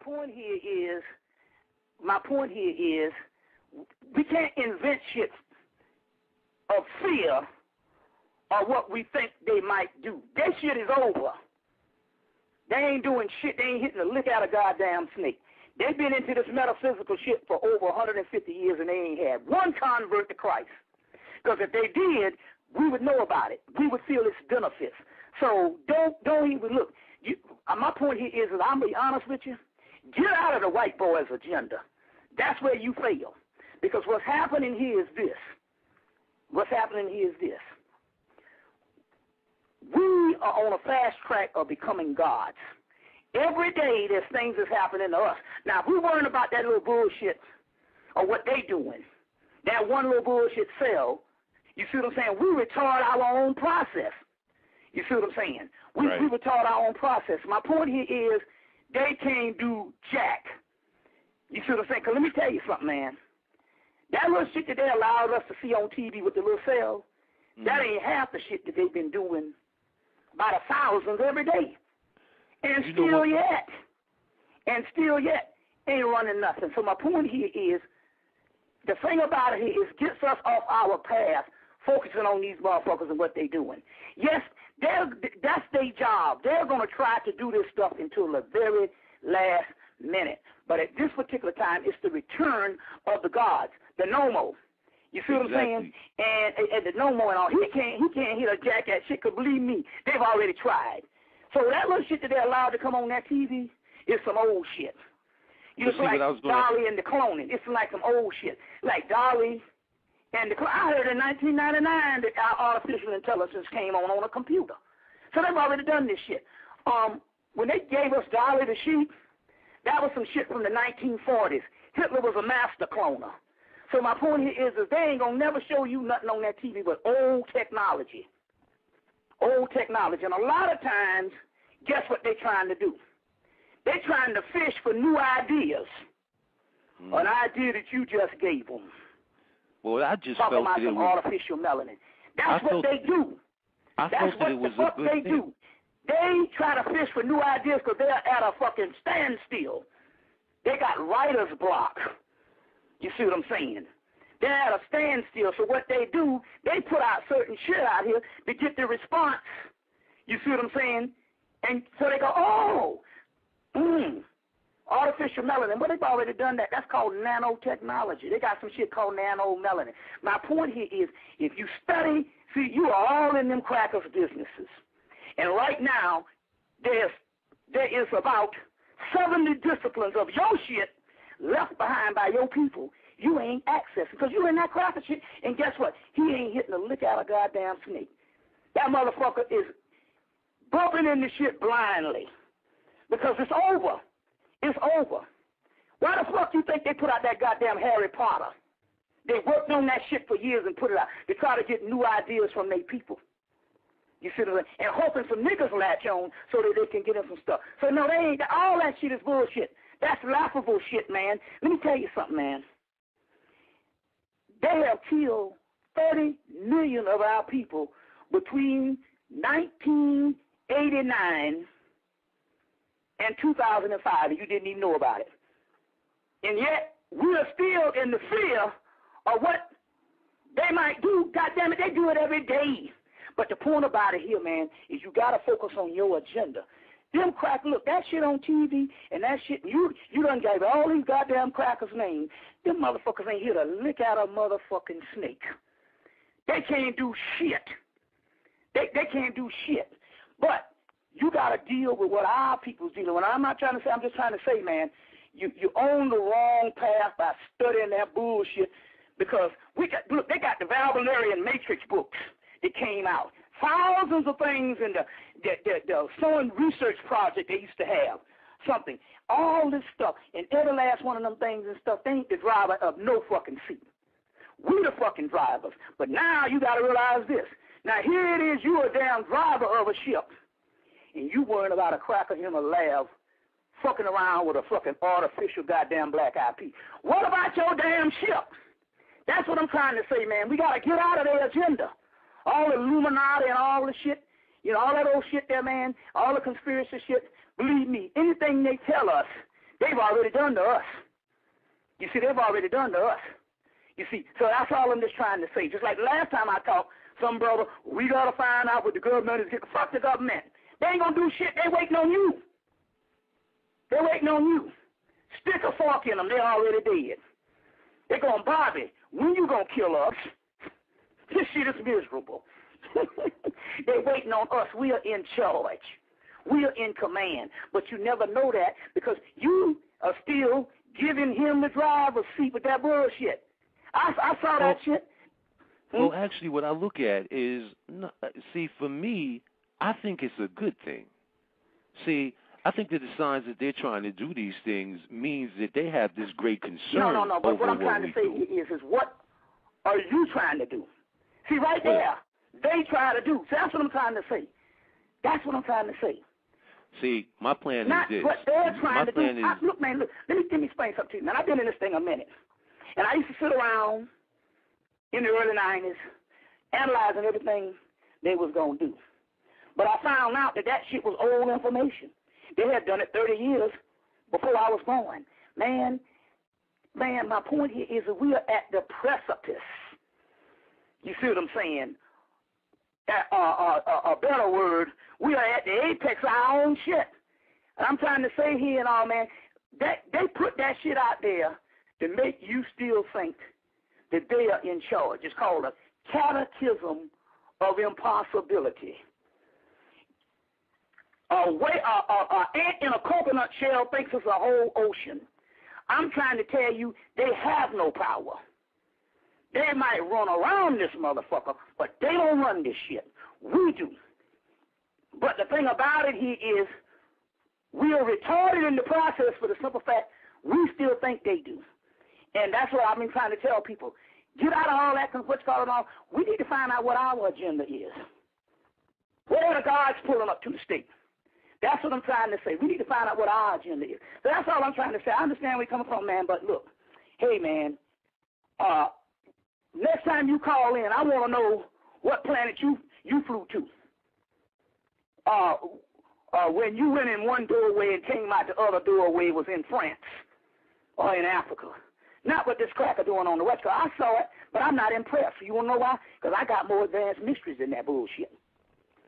point here is, we can't invent shit of fear or what we think they might do. That shit is over. They ain't doing shit. They ain't hitting a lick out of goddamn snake. They've been into this metaphysical shit for over 150 years, and they ain't had one convert to Christ. Because if they did, we would know about it. We would feel its benefits. So don't even look. My point here is that I'm going to be honest with you. Get out of the white boy's agenda. That's where you fail. Because what's happening here is this. We are on a fast track of becoming gods. Every day there's things that's happening to us. Now, if we're worrying about that little bullshit or what they doing, that one little bullshit cell, you see what I'm saying? We retard our own process. You see what I'm saying? We retard our own process. My point here is they can't do jack. You see what I'm saying? Because let me tell you something, man. That little shit that they allowed us to see on TV with the little cell, that ain't half the shit that they've been doing by the thousands every day. And still yet, ain't running nothing. So my point here is, the thing about it here is gets us off our path, focusing on these motherfuckers and what they doing. Yes, that's their job. They're going to try to do this stuff until the very last minute. But at this particular time, it's the return of the gods, the Nomo. You see what I'm saying? And the Nomo and all, he can't hit a jack at shit, because believe me, they've already tried. So that little shit that they allowed to come on that TV is some old shit. It's like Dolly and the cloning. It's like some old shit. Like Dolly and the cloning. I heard in 1999 that our artificial intelligence came on a computer. So they've already done this shit. When they gave us Dolly the sheep, that was some shit from the 1940s. Hitler was a master cloner. So my point here is they ain't going to never show you nothing on that TV but old technology. Old technology. And a lot of times, guess what they're trying to do? They're trying to fish for new ideas. An idea that you just gave them. Well, I just talking felt about some artificial melanin. That's what they do. That's what the fuck they do. They try to fish for new ideas because they're at a fucking standstill. They got writer's block. You see what I'm saying? They're at a standstill. So what they do, they put out certain shit out here to get the response. You see what I'm saying? And so they go, artificial melanin. Well, they've already done that. That's called nanotechnology. They got some shit called nano-melanin. My point here is, if you study, see, you are all in them crackers' businesses. And right now, there is about 70 disciplines of your shit left behind by your people. You ain't accessing because you in that cracker shit. And guess what? He ain't hitting a lick out of goddamn snake. That motherfucker is bumping in the shit blindly because it's over. It's over. Why the fuck you think they put out that goddamn Harry Potter? They worked on that shit for years and put it out to try to get new ideas from their people. You see what I'm saying? And hoping some niggas latch on so that they can get in some stuff. So no, they ain't. All that shit is bullshit. That's laughable shit, man. Let me tell you something, man. They have killed 30 million of our people between 1989 and 2005, and you didn't even know about it. And yet, we are still in the fear of what they might do. God damn it, they do it every day. But the point about it here, man, is you got to focus on your agenda. Them crackers, look, that shit on TV and that shit, you done gave all these goddamn crackers names. Them motherfuckers ain't here to lick out a motherfucking snake. They can't do shit. They can't do shit. But you got to deal with what our people's dealing with. I'm not trying to say, I'm just trying to say, man, you own the wrong path by studying that bullshit because they got the Valvalarian Matrix books that came out. Thousands of things in the Soin research project they used to have. Something. All this stuff. And every last one of them things and stuff, they ain't the driver of no fucking seat. We the fucking drivers. But now you got to realize this. Now here it is, you a damn driver of a ship. And you worrying about a cracker in a lab fucking around with a fucking artificial goddamn black IP. What about your damn ship? That's what I'm trying to say, man. We got to get out of their agenda. All the Illuminati and all the shit, you know, all that old shit there, man, all the conspiracy shit, believe me, anything they tell us they've already done to us. You see, they've already done to us. You see, so that's all I'm just trying to say. Just like last time I talked, some brother, we got to find out what the government is getting. Fuck the government. They ain't going to do shit. They waiting on you. They're waiting on you. Stick a fork in them. They're already dead. They're going, Bobby, when you going to kill us? This shit is miserable. They're waiting on us. We are in charge. We are in command. But you never know that because you are still giving him the driver's seat with that bullshit. I saw that shit. Well, actually, what I look at is, see, for me, I think it's a good thing. See, I think that the signs that they're trying to do these things means that they have this great concern. No. But what I'm trying to say is what are you trying to do? See, right there, they try to do. See, that's what I'm trying to say. That's what I'm trying to say. See, my plan Not is this. what they're trying to do. Look, man, let me explain something to you, man. I've been in this thing a minute. And I used to sit around in the early 90s analyzing everything they was going to do. But I found out that shit was old information. They had done it 30 years before I was born. Man, my point here is that we are at the precipice. You see what I'm saying? A better word, we are at the apex of our own shit. And I'm trying to say here and all, man, that they put that shit out there to make you still think that they are in charge. It's called a catechism of impossibility. An ant in a coconut shell thinks it's a whole ocean. I'm trying to tell you they have no power. They might run around this motherfucker, but they don't run this shit. We do. But the thing about it here is we are retarded in the process for the simple fact we still think they do. And that's what I've been trying to tell people. Get out of all that, what's going on. We need to find out what our agenda is. Where are the guards pulling up to the state? That's what I'm trying to say. We need to find out what our agenda is. So that's all I'm trying to say. I understand where you're coming from, man, but look, hey, man, next time you call in, I want to know what planet you flew to. When you went in one doorway and came out the other doorway was in France or in Africa. Not what this cracker doing on the West Coast. I saw it, but I'm not impressed. You want to know why? Because I got more advanced mysteries than that bullshit.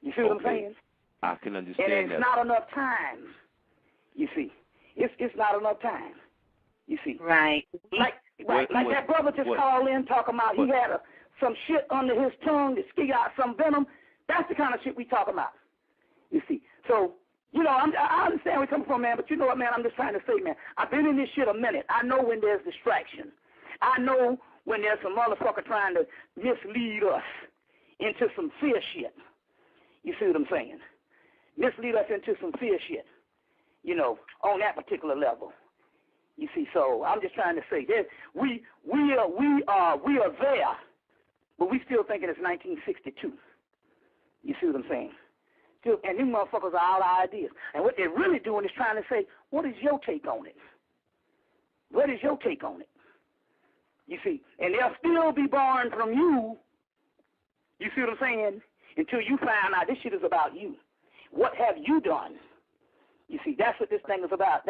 You see what I'm saying? I can understand and it's not enough time. You see, it's not enough time. You see, right? Like that brother just called in talking about he had some shit under his tongue to ski out some venom. That's the kind of shit we talking about. You see, so you know I understand where you're coming from, man. But you know what, man? I'm just trying to say, man. I've been in this shit a minute. I know when there's distraction. I know when there's some motherfucker trying to mislead us into some fear shit. You see what I'm saying? Mislead us into some fear shit, you know, on that particular level. You see, so I'm just trying to say that we are there, but we still thinking it's 1962. You see what I'm saying? Still, and these motherfuckers are all ideas. And what they're really doing is trying to say, what is your take on it? What is your take on it? You see, and they'll still be born from you. You see what I'm saying? Until you find out this shit is about you. What have you done? You see, that's what this thing is about.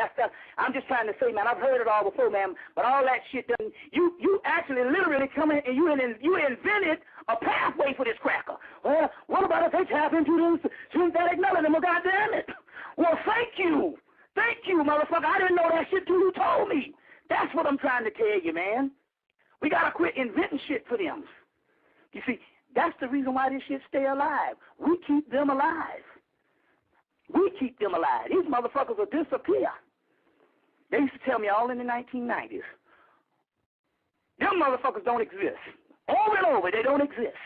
I'm just trying to say, man, I've heard it all before, man, but all that shit doesn't, you actually literally come in and you invented a pathway for this cracker. Well, what about if they tap into them synthetic melanin? Well, goddamn it. Well, thank you. Thank you, motherfucker. I didn't know that shit till you told me. That's what I'm trying to tell you, man. We got to quit inventing shit for them. You see, that's the reason why this shit stay alive. We keep them alive. We keep them alive. These motherfuckers will disappear. They used to tell me all in the 1990s. Them motherfuckers don't exist. Over and over, they don't exist.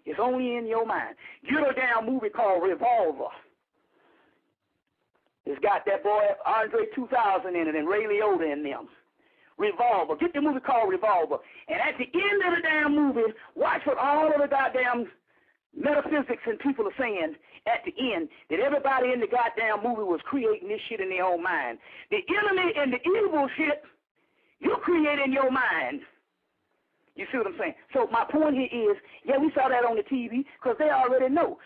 It's only in your mind. Get a damn movie called Revolver. It's got that boy Andre 2000 in it and Ray Liotta in them. Revolver. Get the movie called Revolver. And at the end of the damn movie, watch what all of the goddamn metaphysics and people are saying at the end, that everybody in the goddamn movie was creating this shit in their own mind. The enemy and the evil shit, you create in your mind. You see what I'm saying? So my point here is, yeah, we saw that on the TV because they already know.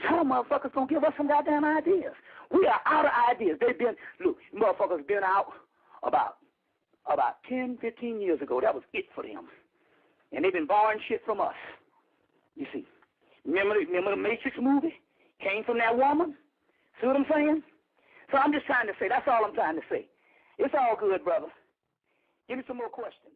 Some motherfuckers gonna give us some goddamn ideas. We are out of ideas. They've been, look, motherfuckers been out about 10, 15 years ago. That was it for them. And they've been borrowing shit from us. You see. Remember the Matrix movie? Came from that woman? See what I'm saying? So I'm just trying to say, that's all I'm trying to say. It's all good, brother. Give me some more questions.